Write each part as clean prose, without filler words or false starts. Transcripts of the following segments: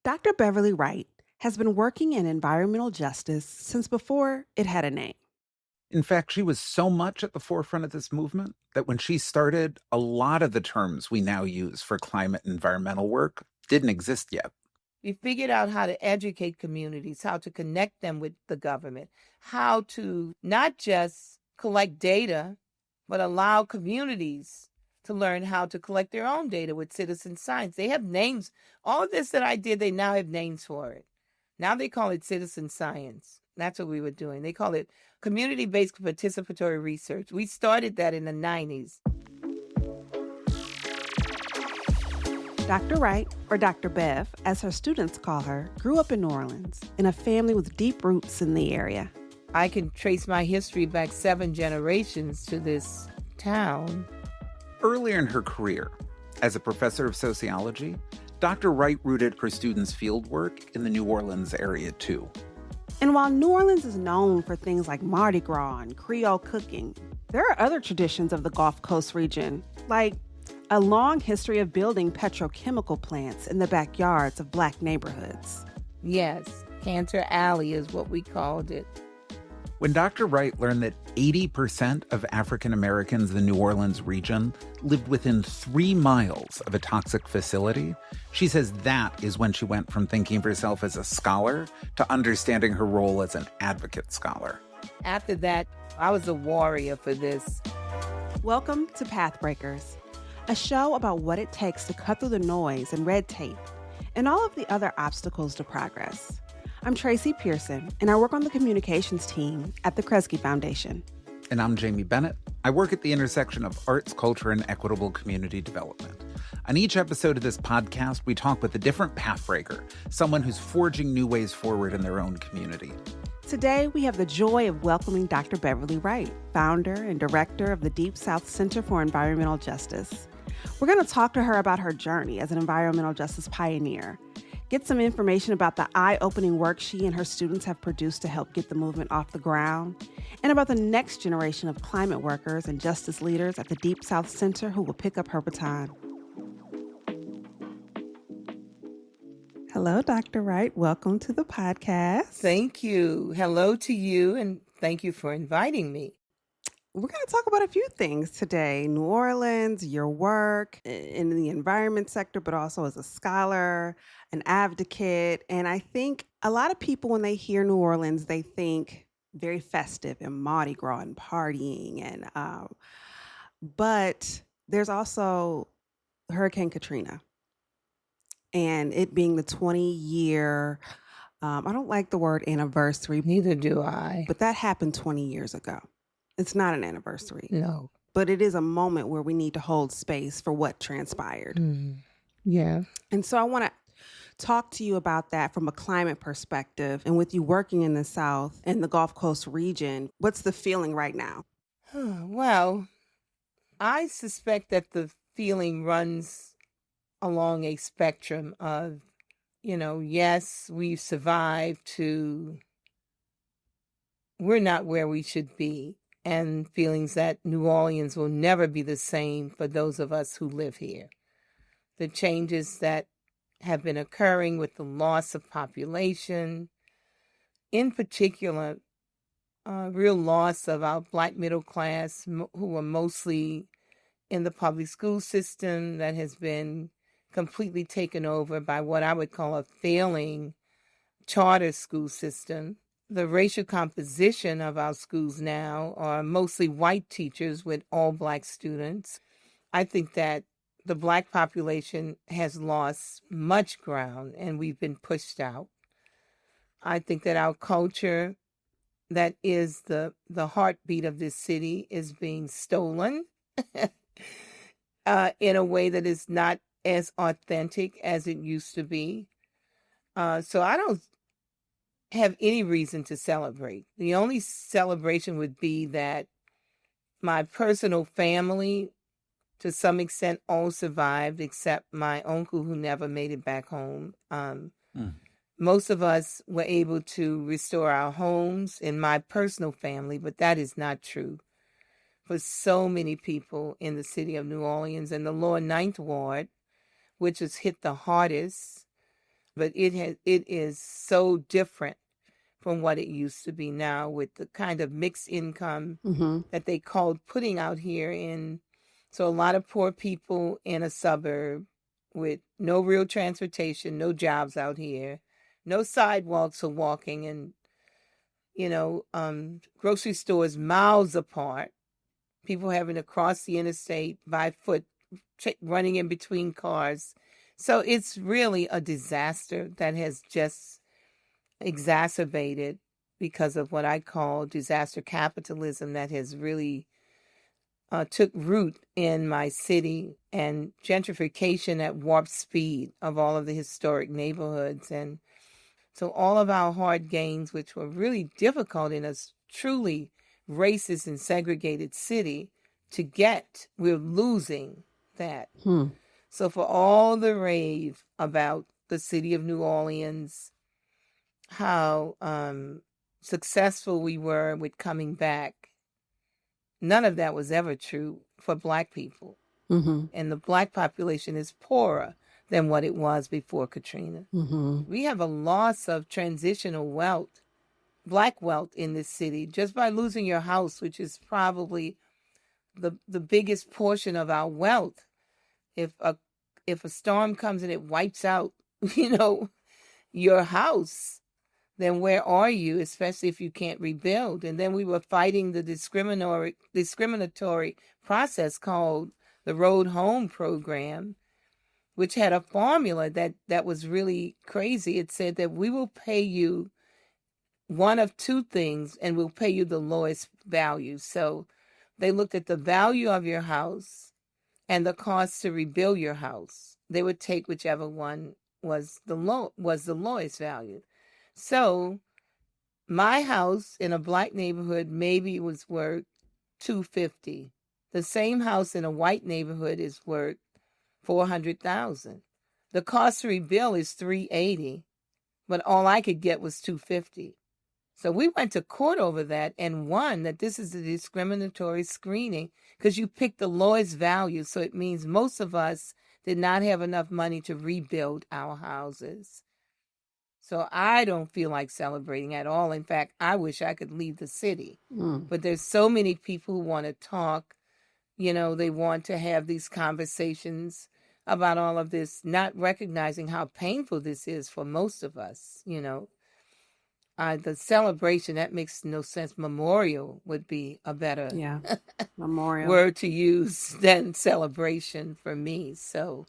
Dr. Beverly Wright has been working in environmental justice since before it had a name. In fact, she was so much at the forefront of this movement that when she started, a lot of the terms we now use for climate and environmental work didn't exist yet. We figured out how to educate communities, how to connect them with the government, how to not just collect data, but allow communities to learn how to collect their own data with citizen science. They have names. All of this that I did, they now have names for it. Now they call it citizen science. That's what we were doing. They call it community-based participatory research. We started that in the 90s. Dr. Wright, or Dr. Bev, as her students call her, grew up in New Orleans in a family with deep roots in the area. I can trace my history back 7 generations to this town. Earlier in her career, as a professor of sociology, Dr. Wright rooted her students' fieldwork in the New Orleans area too. And while New Orleans is known for things like Mardi Gras and Creole cooking, there are other traditions of the Gulf Coast region, like a long history of building petrochemical plants in the backyards of Black neighborhoods. Yes, Cantor Alley is what we called it. When Dr. Wright learned that 80% of African Americans in the New Orleans region lived within 3 miles of a toxic facility, she says that is when she went from thinking of herself as a scholar to understanding her role as an advocate scholar. After that, I was a warrior for this. Welcome to PathBreakers, a show about what it takes to cut through the noise and red tape and all of the other obstacles to progress. I'm Tracy Pearson, and I work on the communications team at the Kresge Foundation. And I'm Jamie Bennett. I work at the intersection of arts, culture, and equitable community development. On each episode of this podcast, we talk with a different pathbreaker, someone who's forging new ways forward in their own community. Today, we have the joy of welcoming Dr. Beverly Wright, founder and director of the Deep South Center for Environmental Justice. We're going to talk to her about her journey as an environmental justice pioneer, get some information about the eye-opening work she and her students have produced to help get the movement off the ground, and about the next generation of climate workers and justice leaders at the Deep South Center who will pick up her baton. Hello, Dr. Wright. Welcome to the podcast. Thank you. Hello to you, and thank you for inviting me. We're going to talk about a few things today. New Orleans, your work in the environment sector, but also as a scholar, an advocate. And I think a lot of people, when they hear New Orleans, they think very festive and Mardi Gras and partying. But there's also Hurricane Katrina and it being the 20-year, I don't like the word anniversary. Neither do I. But that happened 20 years ago. It's not an anniversary. No. But it is a moment where we need to hold space for what transpired. Yeah. And so I want to talk to you about that from a climate perspective. And with you working in the South and the Gulf Coast region, what's the feeling right now? Well, I suspect that the feeling runs along a spectrum of, yes, we've survived to we're not where we should be, and feelings that New Orleans will never be the same for those of us who live here. The changes that have been occurring with the loss of population, in particular, real loss of our Black middle class who are mostly in the public school system that has been completely taken over by what I would call a failing charter school system. The racial composition of our schools now are mostly white teachers with all Black students. I think that the Black population has lost much ground and we've been pushed out. I think that our culture, that is the heartbeat of this city, is being stolen in a way that is not as authentic as it used to be. So I don't have any reason to celebrate. The only celebration would be that my personal family, to some extent, all survived, except my uncle who never made it back home. Most of us were able to restore our homes in my personal family, but that is not true for so many people in the city of New Orleans and the lower Ninth Ward, which was hit the hardest. But it is so different from what it used to be now, with the kind of mixed income that they called putting out here. So a lot of poor people in a suburb with no real transportation, no jobs out here, no sidewalks for walking, and grocery stores miles apart, people having to cross the interstate by foot, running in between cars. So it's really a disaster that has just exacerbated because of what I call disaster capitalism that has really took root in my city, and gentrification at warp speed of all of the historic neighborhoods. And so all of our hard gains, which were really difficult in a truly racist and segregated city to get, we're losing that. So for all the rave about the city of New Orleans, how successful we were with coming back, none of that was ever true for Black people. And the Black population is poorer than what it was before Katrina. We have a loss of transitional wealth, Black wealth in this city, just by losing your house, which is probably the biggest portion of our wealth. If a storm comes and it wipes out, your house, then where are you, especially if you can't rebuild? And then we were fighting the discriminatory process called the Road Home program, which had a formula that was really crazy. It said that we will pay you one of two things, and we'll pay you the lowest value. So they looked at the value of your house and the cost to rebuild your house. They would take whichever one was the lowest value. So my house in a Black neighborhood maybe was worth $250. The same house in a white neighborhood is worth $400,000. The cost to rebuild is $380, but all I could get was $250. So we went to court over that and won that this is a discriminatory screening because you picked the lowest value. So it means most of us did not have enough money to rebuild our houses. So I don't feel like celebrating at all. In fact, I wish I could leave the city. But there's so many people who want to talk. They want to have these conversations about all of this, not recognizing how painful this is for most of us. The celebration, that makes no sense. Memorial would be a better memorial word to use than celebration for me. So,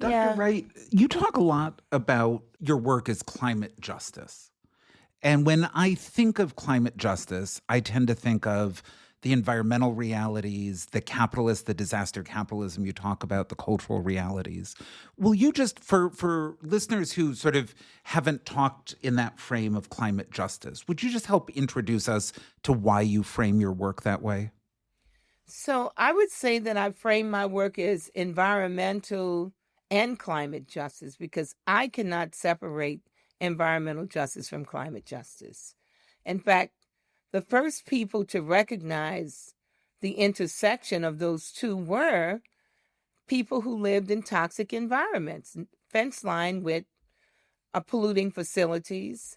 Dr. Wright, you talk a lot about your work as climate justice. And when I think of climate justice, I tend to think of the environmental realities, the disaster capitalism you talk about, the cultural realities. Will you just, for listeners who sort of haven't talked in that frame of climate justice, would you just help introduce us to why you frame your work that way? So I would say that I frame my work as environmental and climate justice because I cannot separate environmental justice from climate justice. In fact, the first people to recognize the intersection of those two were people who lived in toxic environments, fence-lined with polluting facilities.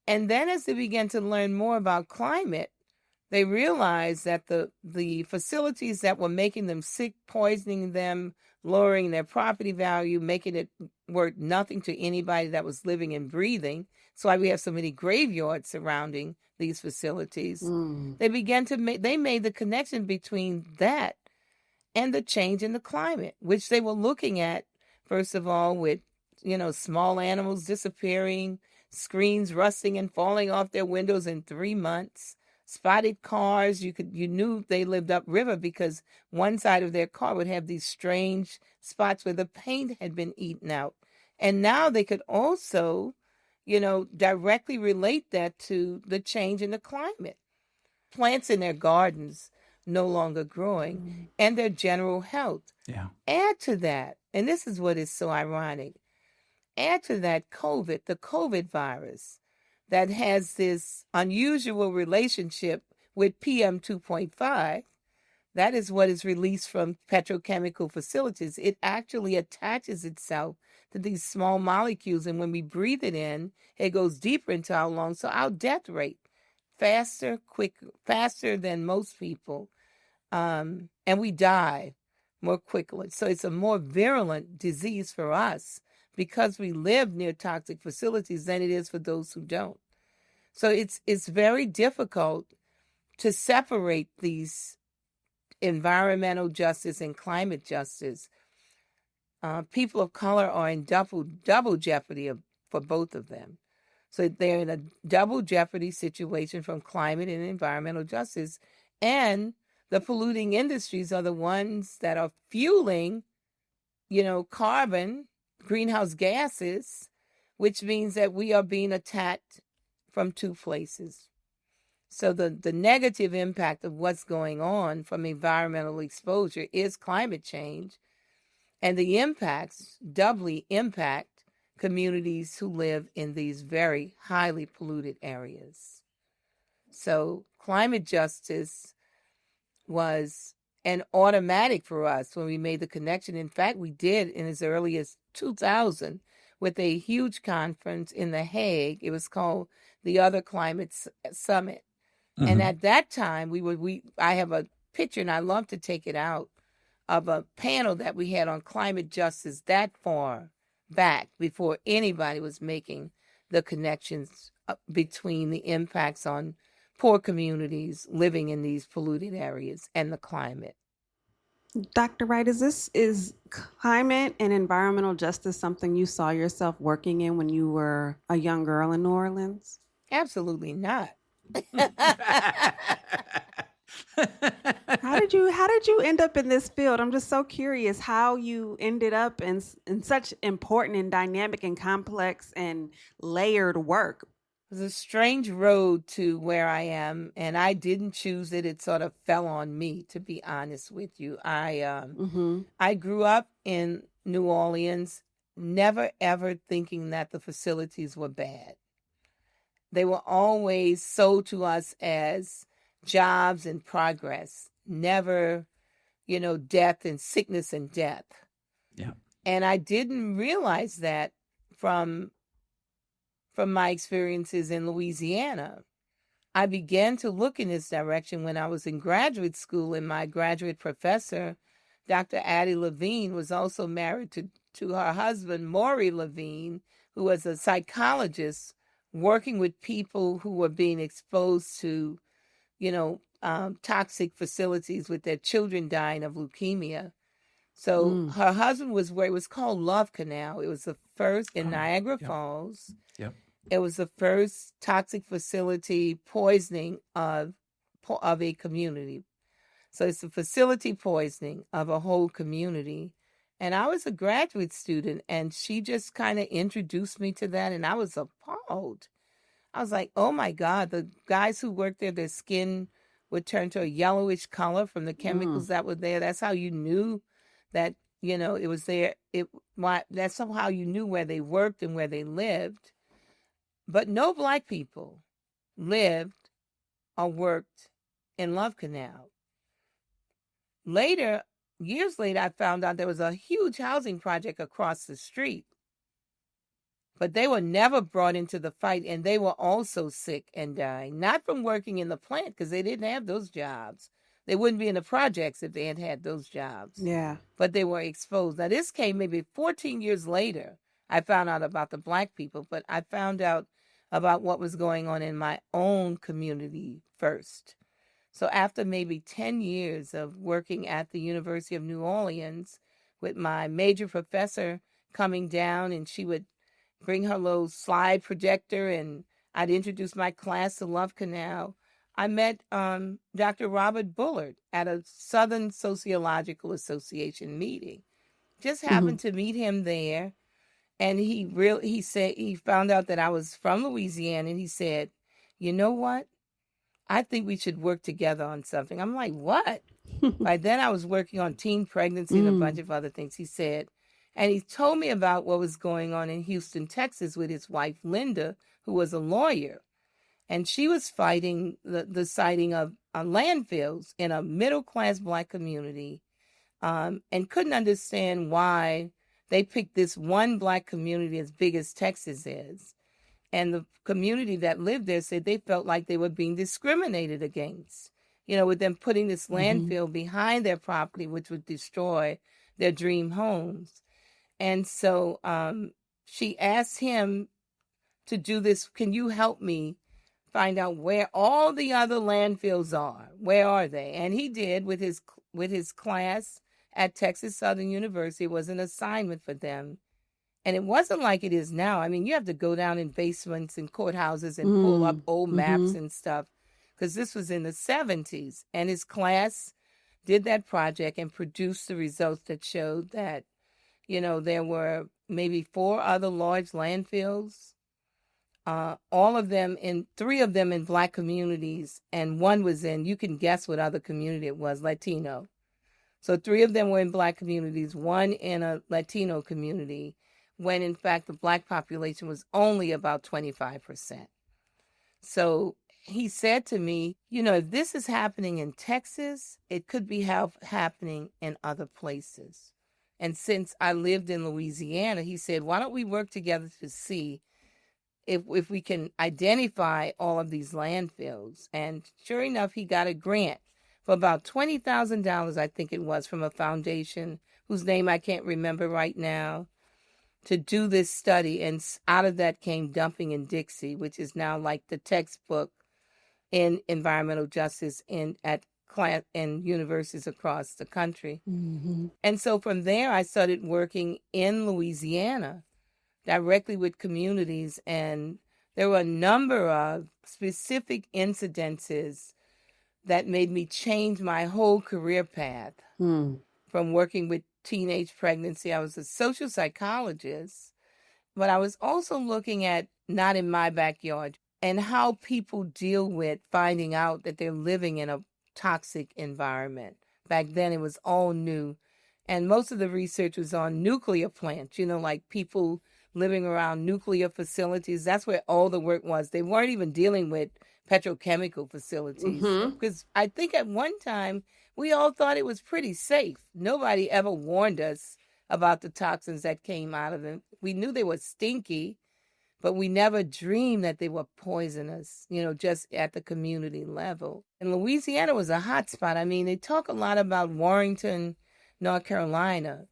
And then as they began to learn more about climate, they realized that the facilities that were making them sick, poisoning them, lowering their property value, making it worth nothing to anybody that was living and breathing. That's why we have so many graveyards surrounding these facilities. They made the connection between that and the change in the climate, which they were looking at, first of all, with, small animals disappearing, screens rusting and falling off their windows in 3 months, spotted cars. You knew they lived upriver because one side of their car would have these strange spots where the paint had been eaten out. And now they could also, directly relate that to the change in the climate. Plants in their gardens no longer growing and their general health. Yeah. Add to that, and this is what is so ironic, add to that the COVID virus that has this unusual relationship with PM 2.5 That is what is released from petrochemical facilities. It actually attaches itself to these small molecules, and when we breathe it in, it goes deeper into our lungs. So our death rate, faster than most people, and we die more quickly. So it's a more virulent disease for us because we live near toxic facilities than it is for those who don't. So it's very difficult to separate these environmental justice and climate justice. People of color are in double jeopardy for both of them. So they're in a double jeopardy situation from climate and environmental justice. And the polluting industries are the ones that are fueling, carbon, greenhouse gases, which means that we are being attacked from two places. So the negative impact of what's going on from environmental exposure is climate change. And the impacts doubly impact communities who live in these very highly polluted areas. So climate justice was an automatic for us when we made the connection. In fact, we did in as early as 2000 with a huge conference in The Hague. It was called the Other Climate Summit. Mm-hmm. And at that time, I have a picture, and I love to take it out, of a panel that we had on climate justice that far back before anybody was making the connections between the impacts on poor communities living in these polluted areas and the climate. Dr. Wright, is climate and environmental justice something you saw yourself working in when you were a young girl in New Orleans? Absolutely not. How did you end up in this field? I'm just so curious how you ended up in such important and dynamic and complex and layered work. It was a strange road to where I am, and I didn't choose it. It sort of fell on me, to be honest with you. I grew up in New Orleans, never ever thinking that the facilities were bad. They were always sold to us as jobs and progress, never, death and sickness and death. Yeah. And I didn't realize that from my experiences in Louisiana. I began to look in this direction when I was in graduate school, and my graduate professor, Dr. Addie Levine, was also married to her husband, Maury Levine, who was a psychologist working with people who were being exposed to, toxic facilities with their children dying of leukemia. So her husband was where it was called Love Canal. It was the first in Niagara Falls. Yep. It was the first toxic facility poisoning of a community. So it's a facility poisoning of a whole community. And I was a graduate student, and she just kind of introduced me to that, and I was appalled. I was like, oh my God, the guys who worked there, their skin would turn to a yellowish color from the chemicals that were there. That's how you knew that, it was there. That's how you knew where they worked and where they lived. But no Black people lived or worked in Love Canal. Years later, I found out there was a huge housing project across the street. But they were never brought into the fight, and they were also sick and dying. Not from working in the plant, because they didn't have those jobs. They wouldn't be in the projects if they had those jobs. Yeah. But they were exposed. Now, this came maybe 14 years later. I found out about the Black people, but I found out about what was going on in my own community first. So after maybe 10 years of working at the University of New Orleans with my major professor coming down, and she would bring her little slide projector, and I'd introduce my class to Love Canal, I met Dr. Robert Bullard at a Southern Sociological Association meeting. Just happened to meet him there. And he said, he found out that I was from Louisiana, and he said, you know what? I think we should work together on something. I'm like, what? By then I was working on teen pregnancy and a bunch of other things. He said, and he told me about what was going on in Houston, Texas with his wife, Linda, who was a lawyer. And she was fighting the siting of landfills in a middle-class Black community, and couldn't understand why they picked this one Black community as big as Texas is. And the community that lived there said they felt like they were being discriminated against, with them putting this landfill behind their property, which would destroy their dream homes. And so she asked him to do this. Can you help me find out where all the other landfills are? Where are they? And he did with his class at Texas Southern University. It was an assignment for them. And it wasn't like it is now. I mean, you have to go down in basements and courthouses and pull up old maps and stuff, because this was in the 70s. And his class did that project and produced the results that showed that, there were maybe 4 other large landfills, all of them 3 of them in Black communities, and one was in, you can guess what other community it was, Latino. So 3 of them were in Black communities, 1 in a Latino community, when in fact the Black population was only about 25%. So he said to me, if this is happening in Texas, it could be happening in other places. And since I lived in Louisiana, he said, why don't we work together to see if we can identify all of these landfills? And sure enough, he got a grant for about $20,000, I think it was, from a foundation whose name I can't remember right now, to do this study. And out of that came Dumping in Dixie, which is now like the textbook in environmental justice in universities across the country. And so from there, I started working in Louisiana directly with communities. And there were a number of specific incidences that made me change my whole career path. From working with teenage pregnancy, I was a social psychologist, but I was also looking at not in my backyard and how people deal with finding out that they're living in a toxic environment. Back then it was all new. And most of the research was on nuclear plants, like people living around nuclear facilities. That's where all the work was. They weren't even dealing with petrochemical facilities. Because I think at one time, we all thought it was pretty safe. Nobody ever warned us about the toxins that came out of them. We knew they were stinky, but we never dreamed that they were poisonous, just at the community level. And Louisiana was a hot spot. I mean, they talk a lot about Warrington, North Carolina.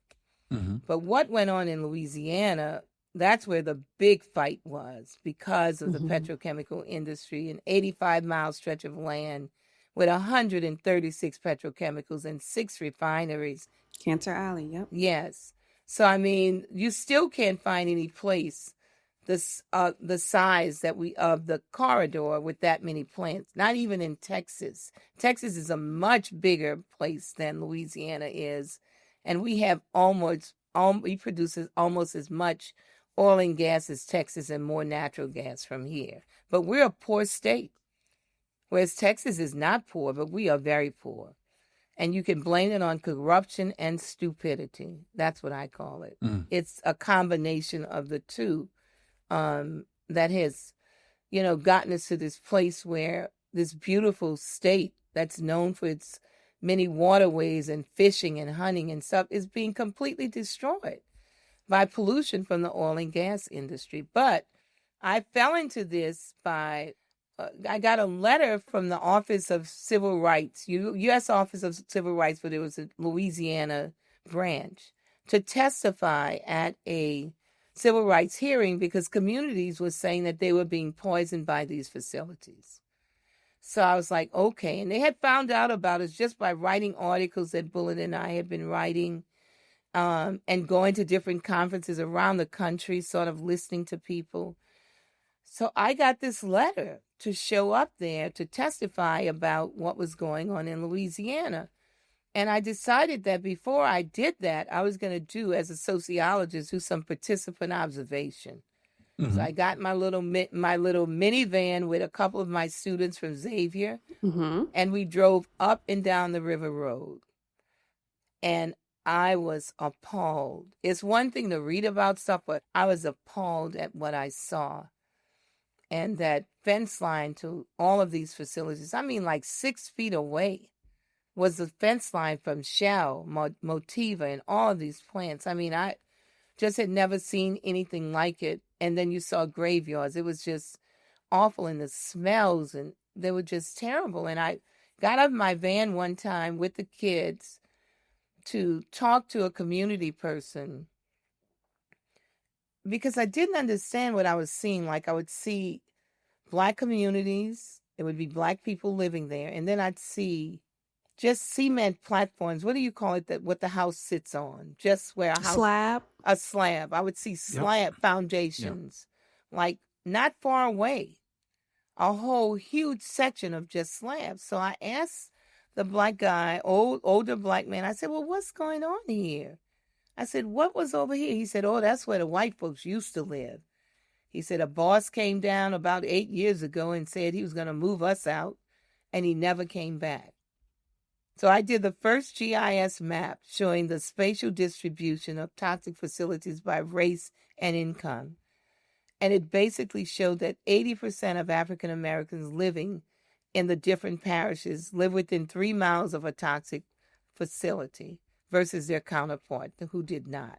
But what went on in Louisiana, that's where the big fight was, because of the petrochemical industry, an 85-mile stretch of land with 136 petrochemicals and 6 refineries. Cancer Alley, yep. Yes. So, I mean, you still can't find any place the size of the corridor with that many plants, not even in Texas. Texas is a much bigger place than Louisiana is. And we have we produce almost as much oil and gas as Texas and more natural gas from here. But we're a poor state. Whereas Texas is not poor, but we are very poor. And you can blame it on corruption and stupidity. That's what I call it. It's a combination of the two that has, gotten us to this place where this beautiful state that's known for its many waterways and fishing and hunting and stuff is being completely destroyed by pollution from the oil and gas industry. But I fell into this by... I got a letter from the Office of Civil Rights, U.S. Office of Civil Rights, but it was a Louisiana branch, to testify at a civil rights hearing because communities were saying that they were being poisoned by these facilities. So I was like, okay. And they had found out about us just by writing articles that Bullitt and I had been writing, and going to different conferences around the country, sort of listening to people. So I got this letter to show up there to testify about what was going on in Louisiana. And I decided that before I did that, I was going to do, as a sociologist, do some participant observation. So I got my little minivan with a couple of my students from Xavier, and we drove up and down the River Road. And I was appalled. It's one thing to read about stuff, but I was appalled at what I saw. and that fence line to all of these facilities, I mean, like 6 feet away was the fence line from Shell, Motiva, and all of these plants. I mean, I just had never seen anything like it. And then you saw graveyards. It was just awful, and the smells, and they were just terrible. And I got out of my van one time with the kids to talk to a community person because I didn't understand what I was seeing. Like, I would see Black communities, it would be Black people living there, and then I'd see just cement platforms. What do you call it? That what the house sits on? Just where a slab. I would see slab foundations, like not far away. A whole huge section of just slabs. So I asked the Black guy, older Black man, I said, well, what's going on here? I said, what was over here? He said, oh, that's where the white folks used to live. He said, a boss came down about 8 years ago and said he was going to move us out, and he never came back. So I did the first GIS map showing the spatial distribution of toxic facilities by race and income. And it basically showed that 80% of African Americans living in the different parishes live within 3 miles of a toxic facility versus their counterpart who did not.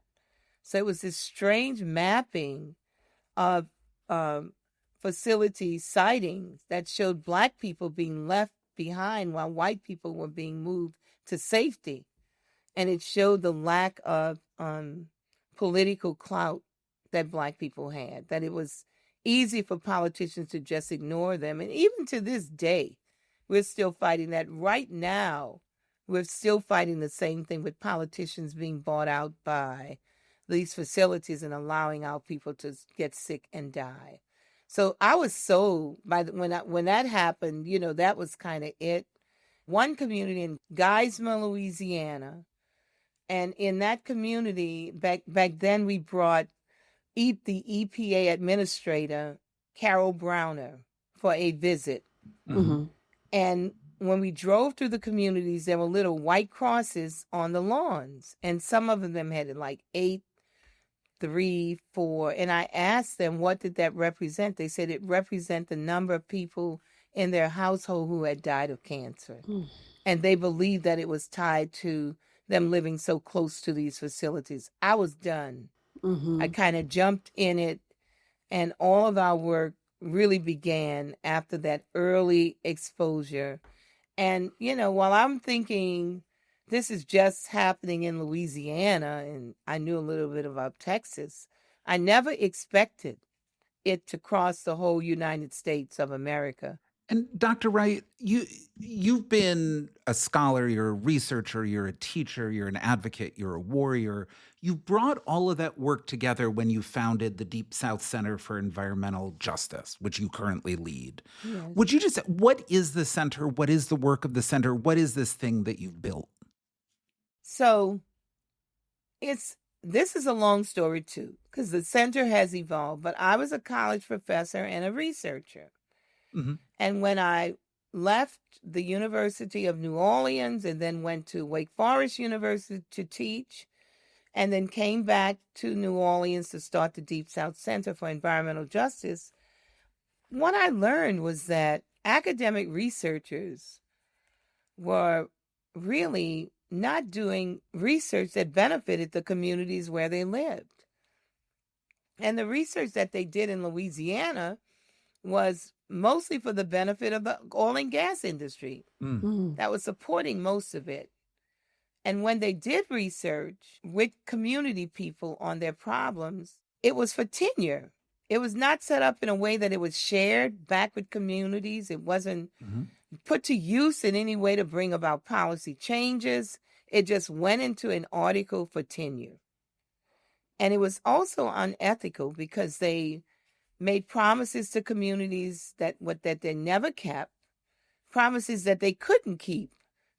So it was this strange mapping of facility sightings that showed Black people being left behind while white people were being moved to safety. And it showed the lack of political clout that Black people had, that it was easy for politicians to just ignore them. And even to this day, we're still fighting that. Right now, we're still fighting the same thing with politicians being bought out by these facilities and allowing our people to get sick and die. So I was so, when that happened, you know, that was kind of it. One community in Geismar, Louisiana, and in that community, back then we brought the EPA administrator, Carol Browner, for a visit. Mm-hmm. And when we drove through the communities, there were little white crosses on the lawns. And some of them had like 8, 3, 4. And I asked them, what did that represent? They said it represent the number of people in their household who had died of cancer. Mm. And they believed that it was tied to them living so close to these facilities. I was done. Mm-hmm. I kind of jumped in it, and all of our work really began after that early exposure. And, you know, while I'm thinking this is just happening in Louisiana, and I knew a little bit about Texas, I never expected it to cross the whole United States of America. And Dr. Wright, you've been a scholar, you're a researcher, you're a teacher, you're an advocate, you're a warrior. You brought all of that work together when you founded the Deep South Center for Environmental Justice, which you currently lead. Yes. Would you just say, what is the center? What is the work of the center? What is this thing that you've built? So this is a long story too, because the center has evolved, but I was a college professor and a researcher. Mm-hmm. And when I left the University of New Orleans and then went to Wake Forest University to teach, and then came back to New Orleans to start the Deep South Center for Environmental Justice, what I learned was that academic researchers were really not doing research that benefited the communities where they lived. And the research that they did in Louisiana was mostly for the benefit of the oil and gas industry that was supporting most of it. And when they did research with community people on their problems, it was for tenure. It was not set up in a way that it was shared back with communities. It wasn't put to use in any way to bring about policy changes. It just went into an article for tenure. And it was also unethical because they made promises to communities that they never kept, promises that they couldn't keep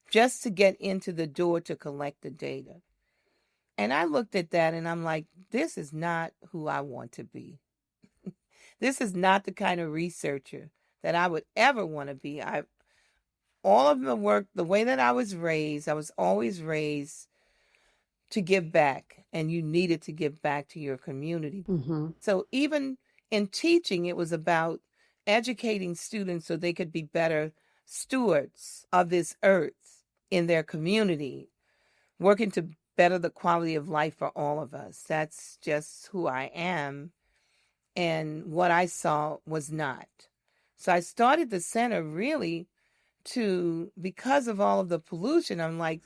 just to get into the door to collect the data. And I looked at that and I'm like, this is not who I want to be. This is not the kind of researcher that I would ever want to be. All of the work, the way that I was always raised to give back, and you needed to give back to your community. Mm-hmm. So even in teaching, it was about educating students so they could be better stewards of this earth in their community, working to better the quality of life for all of us. That's just who I am. And what I saw was not. So I started the center really because of all of the pollution, I'm like,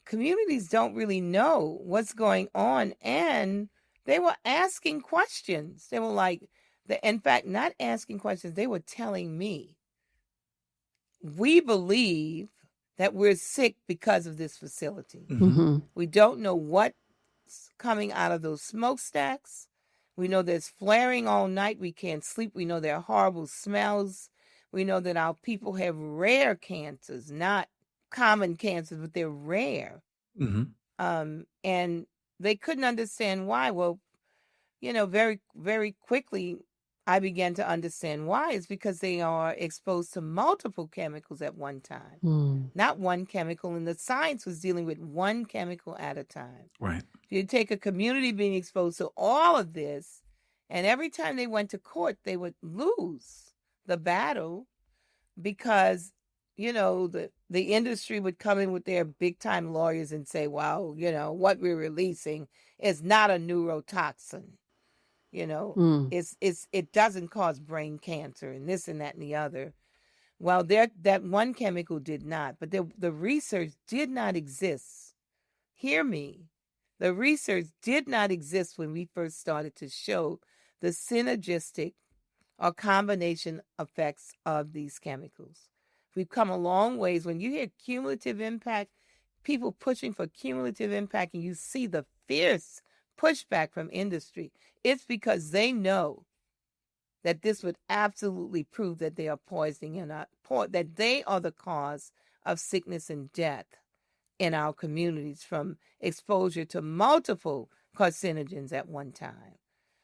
communities don't really know what's going on. And they were asking questions. They were like, in fact, not asking questions, they were telling me, we believe that we're sick because of this facility. Mm-hmm. We don't know what's coming out of those smokestacks. We know there's flaring all night. We can't sleep. We know there are horrible smells. We know that our people have rare cancers, not common cancers, but they're rare. Mm-hmm. And they couldn't understand why. Well, very, very quickly, I began to understand why. It's because they are exposed to multiple chemicals at one time, not one chemical. And the science was dealing with one chemical at a time. Right. You take a community being exposed to all of this, and every time they went to court, they would lose the battle because, the industry would come in with their big time lawyers and say, well, what we're releasing is not a neurotoxin. It doesn't cause brain cancer and this and that and the other. Well, that one chemical did not, but the research did not exist. Hear me. The research did not exist when we first started to show the synergistic or combination effects of these chemicals. We've come a long ways. When you hear cumulative impact, people pushing for cumulative impact, and you see the fierce pushback from industry, it's because they know that this would absolutely prove that they are poisoning and that they are the cause of sickness and death in our communities from exposure to multiple carcinogens at one time.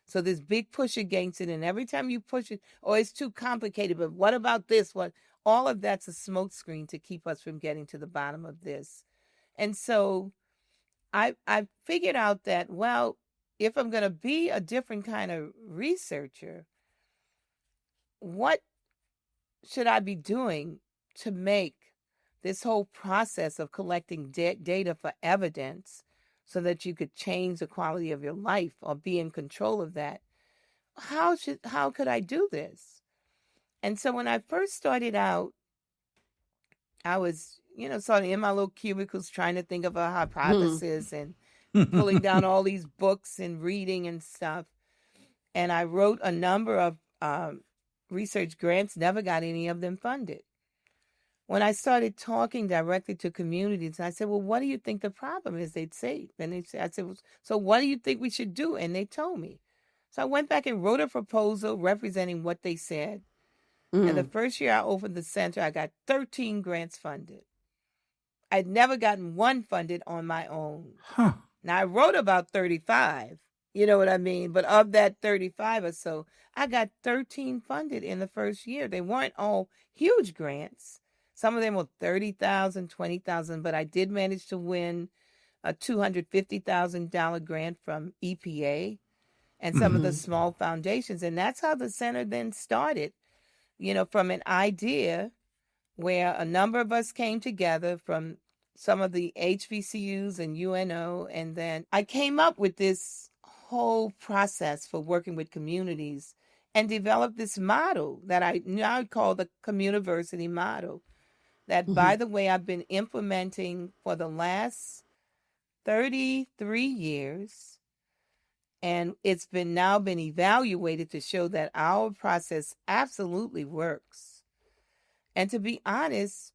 So this big push against it, and every time you push it, it's too complicated, but what about this? All of that's a smokescreen to keep us from getting to the bottom of this. And so I figured out that, well, if I'm going to be a different kind of researcher, what should I be doing to make this whole process of collecting data for evidence so that you could change the quality of your life or be in control of that? How could I do this? And so when I first started out, I was, sort of in my little cubicles trying to think of a hypothesis and pulling down all these books and reading and stuff. And I wrote a number of research grants, never got any of them funded. When I started talking directly to communities, I said, well, what do you think the problem is? I said, well, so what do you think we should do? And they told me. So I went back and wrote a proposal representing what they said. And the first year I opened the center, I got 13 grants funded. I'd never gotten one funded on my own. Huh. Now, I wrote about 35, you know what I mean? But of that 35 or so, I got 13 funded in the first year. They weren't all huge grants. Some of them were $30,000, $20,000, but I did manage to win a $250,000 grant from EPA and some of the small foundations. And that's how the center then started, from an idea where a number of us came together from some of the HBCUs and UNO. And then I came up with this whole process for working with communities and developed this model that I now call the communiversity model. That, by the way, I've been implementing for the last 33 years. And it's now been evaluated to show that our process absolutely works. And to be honest,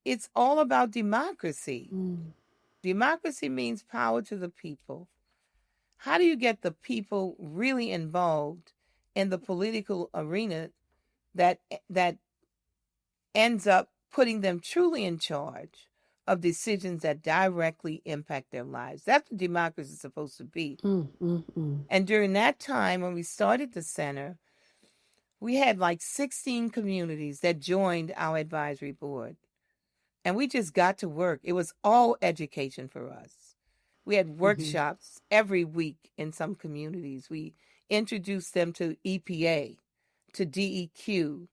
it's all about democracy. Democracy means power to the people. How do you get the people really involved in the political arena that ends up putting them truly in charge of decisions that directly impact their lives? That's what democracy is supposed to be. And during that time, when we started the center, we had like 16 communities that joined our advisory board. And we just got to work. It was all education for us. We had workshops every week in some communities. We introduced them to EPA, to DEQ.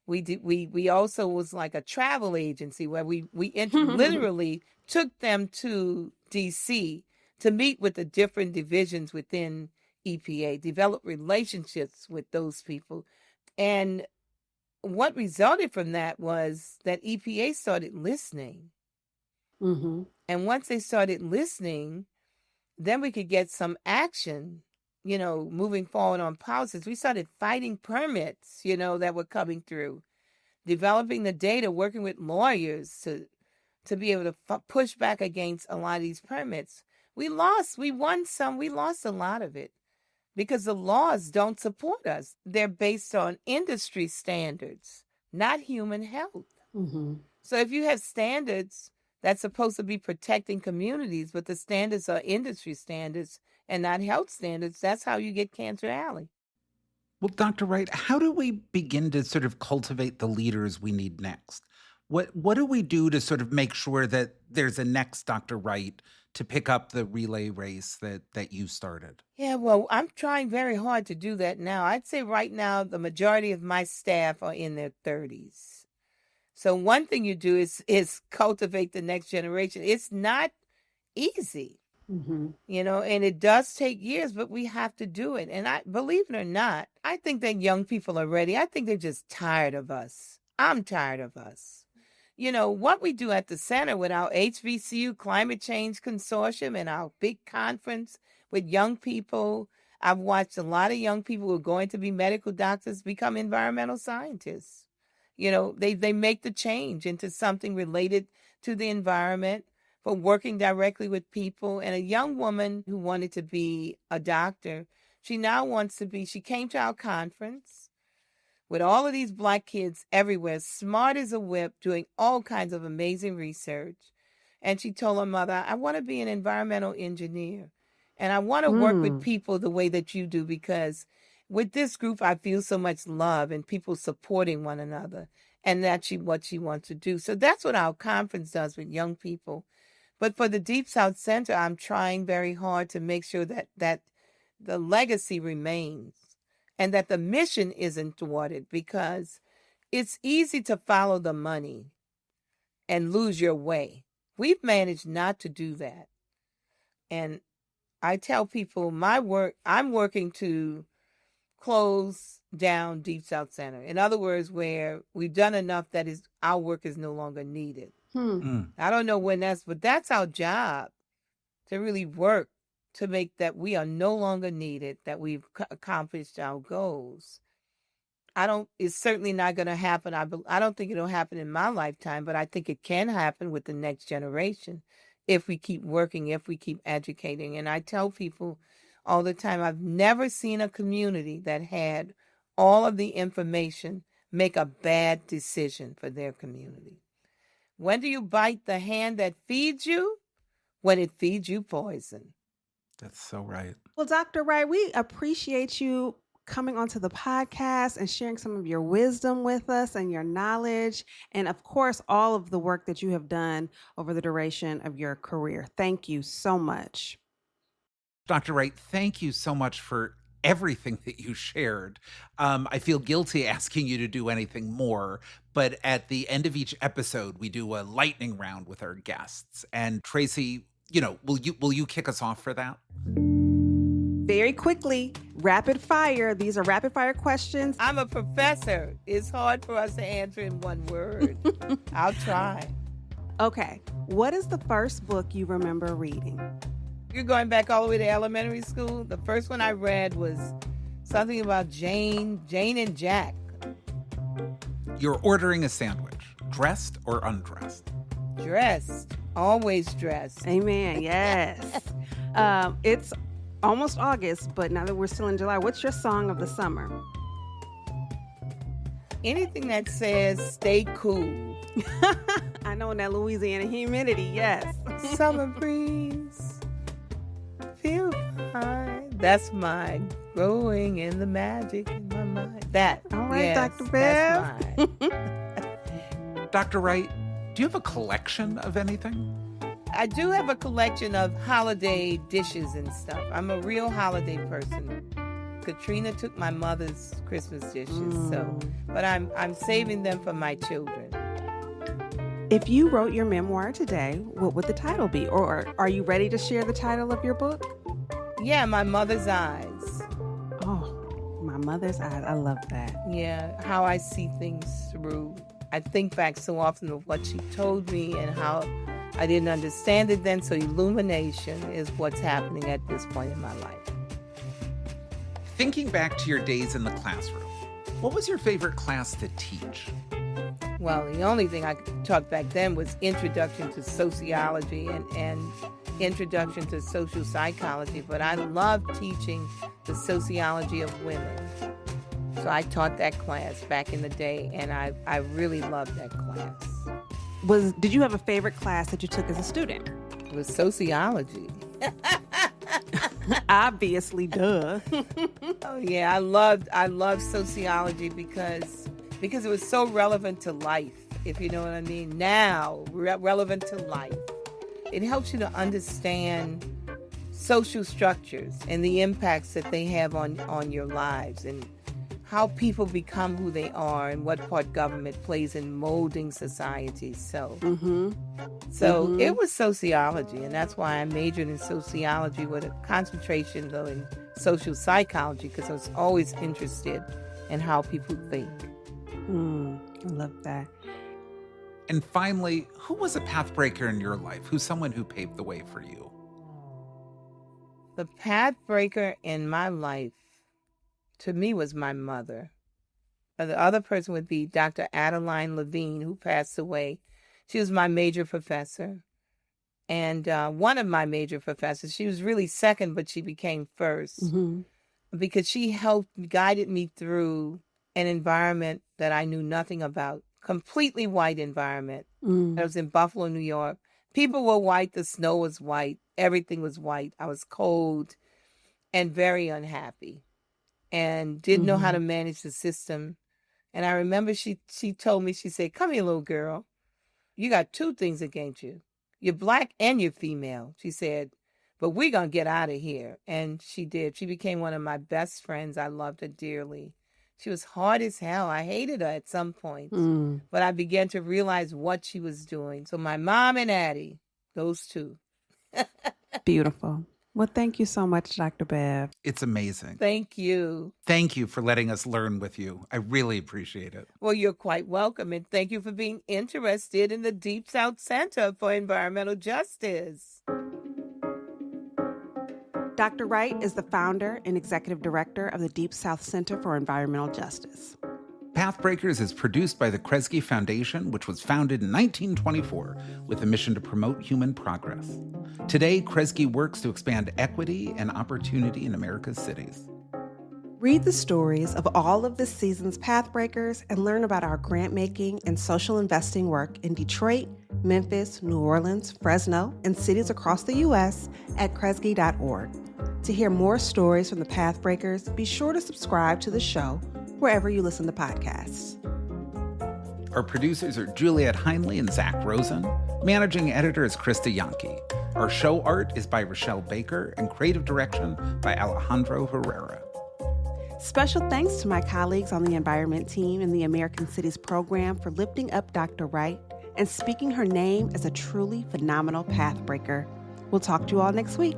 We also was like a travel agency where we literally took them to DC to meet with the different divisions within EPA, develop relationships with those people. And what resulted from that was that EPA started listening. Mm-hmm. And once they started listening, then we could get some action, moving forward on policies. We started fighting permits, that were coming through, developing the data, working with lawyers to be able to push back against a lot of these permits. We won some, we lost a lot of it because the laws don't support us. They're based on industry standards, not human health. Mm-hmm. So if you have standards that's supposed to be protecting communities, but the standards are industry standards and not health standards, that's how you get Cancer Alley. Well, Dr. Wright, how do we begin to sort of cultivate the leaders we need next? What do we do to sort of make sure that there's a next Dr. Wright to pick up the relay race that you started? Yeah, well, I'm trying very hard to do that now. I'd say right now the majority of my staff are in their 30s. So one thing you do is cultivate the next generation. It's not easy, Mm-hmm. and it does take years, but we have to do it. And believe it or not, I think that young people are ready. I think they're just tired of us. I'm tired of us. What we do at the center with our HBCU Climate Change Consortium and our big conference with young people, I've watched a lot of young people who are going to be medical doctors become environmental scientists. They make the change into something related to the environment, for working directly with people. And a young woman who wanted to be a doctor, she came to our conference with all of these Black kids everywhere, smart as a whip, doing all kinds of amazing research. And she told her mother, I want to be an environmental engineer. And I want to work with people the way that you do, because with this group, I feel so much love and people supporting one another. And that's what she wants to do. So that's what our conference does with young people. But for the Deep South Center, I'm trying very hard to make sure that the legacy remains and that the mission isn't thwarted, because it's easy to follow the money and lose your way. We've managed not to do that. And I tell people I'm working to close down Deep South Center. In other words, where we've done enough that our work is no longer needed. I don't know when but that's our job, to really work to make that we are no longer needed, that we've accomplished our goals. It's certainly not going to happen. I don't think it'll happen in my lifetime, but I think it can happen with the next generation if we keep working, if we keep educating. And I tell people all the time, I've never seen a community that had all of the information make a bad decision for their community. When do you bite the hand that feeds you? When it feeds you poison. That's so right. Well, Dr. Wright, we appreciate you coming onto the podcast and sharing some of your wisdom with us and your knowledge, and of course, all of the work that you have done over the duration of your career. Thank you so much. Dr. Wright, thank you so much for everything that you shared. I feel guilty asking you to do anything more, but at the end of each episode, we do a lightning round with our guests. And Tracy, will you kick us off for that? Very quickly, rapid fire. These are rapid fire questions. I'm a professor. It's hard for us to answer in one word. I'll try. Okay. What is the first book you remember reading? You're going back all the way to elementary school. The first one I read was something about Jane and Jack. You're ordering a sandwich, dressed or undressed? Dressed. Always dressed. Amen. Yes. It's almost August, but now that we're still in July, what's your song of the summer? Anything that says stay cool. I know, in that Louisiana humidity, yes. Summer breeze, feel fine. That's mine. Growing in the magic in my mind. That. All right, yes, Dr. Bev. That's mine. Dr. Wright, do you have a collection of anything? I do have a collection of holiday dishes and stuff. I'm a real holiday person. Katrina took my mother's Christmas dishes, but I'm saving them for my children. If you wrote your memoir today, what would the title be? Or are you ready to share the title of your book? Yeah, My Mother's Eyes. Oh, My Mother's Eyes. I love that. Yeah, how I see things through. I think back so often of what she told me and how I didn't understand it then. So illumination is what's happening at this point in my life. Thinking back to your days in the classroom, what was your favorite class to teach? Well, the only thing I taught back then was introduction to sociology and introduction to social psychology, but I loved teaching the sociology of women. So I taught that class back in the day, and I really loved that class. Did you have a favorite class that you took as a student? It was sociology. Obviously, duh. Oh yeah, I loved sociology because it was so relevant to life, if you know what I mean. Now, relevant to life. It helps you to understand social structures and the impacts that they have on your lives and how people become who they are and what part government plays in molding society. So it was sociology, and that's why I majored in sociology with a concentration, though, in social psychology, because I was always interested in how people think. I love that. And finally, who was a pathbreaker in your life? Who's someone who paved the way for you? The pathbreaker in my life, to me, was my mother. The other person would be Dr. Adeline Levine, who passed away. She was my major professor. And one of my major professors, she was really second, but she became first. Because she guided me through an environment that I knew nothing about. Completely white environment. I was in Buffalo, New York. People were white. The snow was white. Everything was white. I was cold and very unhappy and didn't know how to manage the system. And I remember she told me, she said, "Come here, little girl. You got two things against you. You're black and you're female." She said, "But we're going to get out of here." And she did. She became one of my best friends. I loved her dearly. She was hard as hell. I hated her at some point. But I began to realize what she was doing. So my mom and Addie, those two. Beautiful. Well, thank you so much, Dr. Bev. It's amazing. Thank you. Thank you for letting us learn with you. I really appreciate it. Well, you're quite welcome. And thank you for being interested in the Deep South Center for Environmental Justice. Dr. Wright is the founder and executive director of the Deep South Center for Environmental Justice. PathBreakers is produced by the Kresge Foundation, which was founded in 1924 with a mission to promote human progress. Today, Kresge works to expand equity and opportunity in America's cities. Read the stories of all of this season's PathBreakers and learn about our grant-making and social investing work in Detroit, Memphis, New Orleans, Fresno, and cities across the U.S. at Kresge.org. To hear more stories from the PathBreakers, be sure to subscribe to the show wherever you listen to podcasts. Our producers are Juliet Heinley and Zach Rosen. Managing editor is Krista Yankee. Our show art is by Rochelle Baker and creative direction by Alejandro Herrera. Special thanks to my colleagues on the environment team in the American Cities program for lifting up Dr. Wright and speaking her name as a truly phenomenal pathbreaker. We'll talk to you all next week.